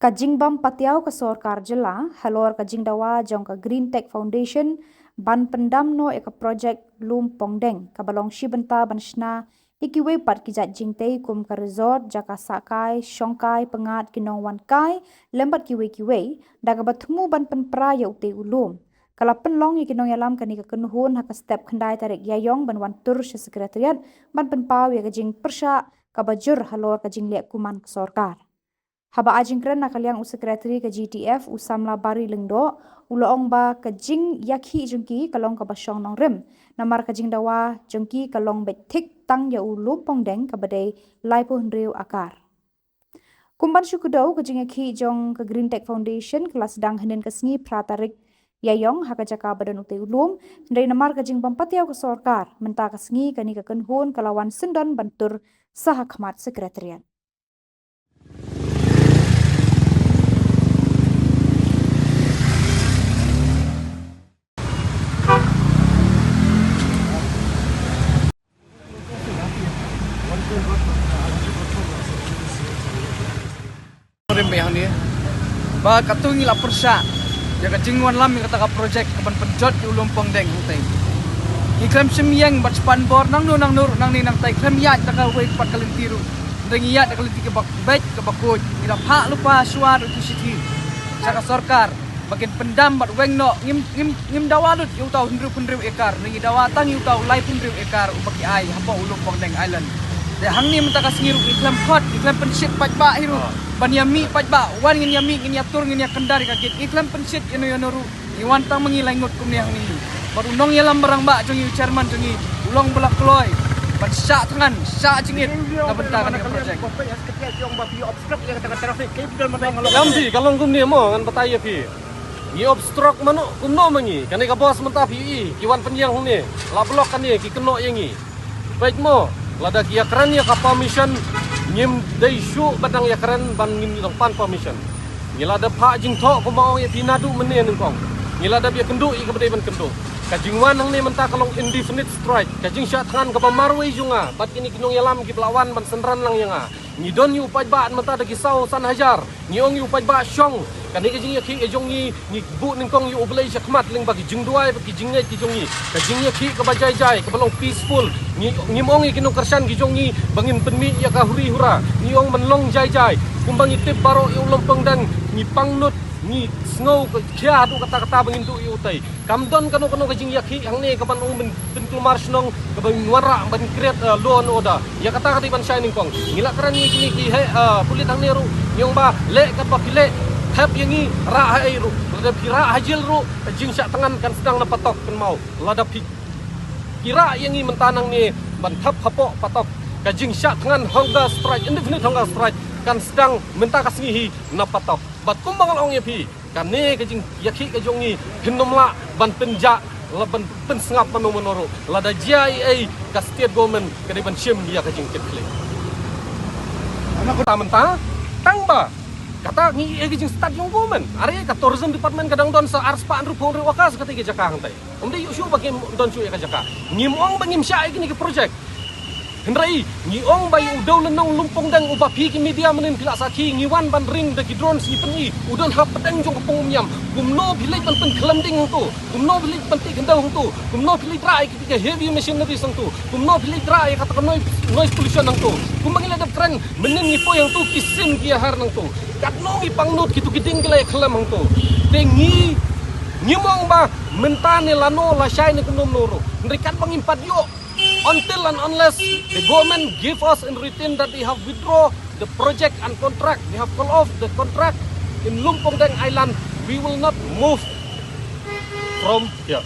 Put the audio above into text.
Kajing bam patiau ke Khuborjylla, halor kajing dawa jong ke Green Tech Foundation, ban pendam no eka projek Lumpongdeng, kabalong shibenta ban shna, ikiwe pat kijat jingtei kum ke resort, jaka sakai, shongkai, pengat, kinong wan kai, lembat kiwe, daga batmu ban penpra ya ute ulum. Kalau penlong ikinong yalam kani ke kenuhun haka step kendai tarik yayong ban wan tur se Secretariat, ban penpau ya kajing persya, kabajur halor kajing liak kuman ke Sorkar. Haba ajing keren nakaliang u sekretari ke GTF u Samla bari lengdo uloong ba kajing yakhi jengki kalong ka basyong nong rem namar kajing dawa jengki kalong betik tang ya u Lumpongdeng ka badai laipu hendriu akar. Kumban syukudau kajing yakhi jong ke Green Tech Foundation kelas dang henen kesngi pratarik yayong haka jaka badan utai ulum dari namar kajing pampatiau ke Sorkar menta kesngi kani ke kenhun kalawan sendan bantur sah Hakhmat Secretariat. Ni ba katungi la persya jaga jingwan lam yang kata projek kaban penjot di Lumpongdeng hutai iklam semyang bat span bor nang nur nang ni nang tai klam ya taka wei pat kalintiru dengi ya taka linti ke bak baik ke bakoj ira pha lupa suar tu siti saka Sorkar bagian pendam bat weng no ngim dawalut yu tau hundru ekar ngi dawa tang yu tau lai hundru ekar ubaki ai hapa Lumpongdeng island de hang ni mentaka singiru iklam khot iklam pensit pajba hiru Banyami pajba wan ngin yami ngin yatur ngin yakendari kakit iklam pensit ino yonoru iwan tang mengilai ngot kumniang ni baru nong yalam barang ba jongi chairman jongi ulong belak kloy ban sya tangan sya jingit kabentakan ke projek Yampi kalong kumni mo ngan bataya pi i obstruct manu kumno mangi kani ka bos menta pi kiwan penyang ni la blok kan ni ki keno yangi baik mo lada kia kran ya ka permission ngim dei shu badang ya kran ban ngim dong pan permission ngila da pha jing tho ko mau ya pinadu mene nung kong ngila da bia kendu i ka bedai ban kendu ka jingwan hang ni menta kalong indefinite strike ka jing sya tangan ka pamarwei junga bat kini kinong yalam ki pelawan ban senran lang yanga ni don yu paj ba menta da kisau san hajar ni ong yu paj ba syong kani ka jing ya ki ejong ni bu ning kong yu oblai Hakhmat ling bagi jing duai bagi jing ngai ki jong ni ka jing ya ki ka bajai jai ka balong peaceful ni mong i kinong kersan ki jong ni bangin penmi ya ka huri hura ni ong menlong jai jai kumbang itip baro yu Lumpongdeng ni pangnut ni snow kya du kata bangin du yu tai kamdon kano ka jing ya ki hang ni ka ban ong ben kelmar snong ka ban wara ban create law and order ya kata ban shining kong ngila kran ni kini ki pulit hang ni ru yong ba le ka pa pile tap yangi ra hai ru lada pira hajil ru jing syak tangan kan sedang na patok kan mau lada kira yangi mentanang ni ban tap hapok patok ka jing syak tangan hunger strike indefinite hunger strike kan sedang menta kasngihi na patok bat kumbang ong yapi kan ne ka jing yakhi ka jongi hinnomla ban penja la ban pensngap menoro lada JIA ka state government ka ban shim dia ka jing ketle anak ko menta tangba kata ngi egi jing start yung woman are ka tourism department kadang don sa arspa ru phone wakas kata ke jaka hantai umde yu shu bagi don chu ka jaka ngimong bangim sya egi ni ke project hendrai ngi ong bayu udau lenong Lumpongdeng uba pi ki media menin pila saki ngiwan ban ring de ki drone si pengi udon hap pedeng jong kapung nyam kumno bilai ban pen kelamding tu kumno bilai ban ti gendau tu kumno bilai trai ki ke heavy machinery sang tu kumno bilai trai kata noise pollution nang tu kumbang ila de kren menin ni po yang tu kisim ki har nang tu kat nongi pangnut kitu kiting kelai kelam hang tu tengi ngimong ba mentane lano la syai ne kunom noro ndrikat pangimpat yo until and unless the government give us in written that they have withdraw the project and contract they have call off the contract in Lumpongdeng island we will not move from here.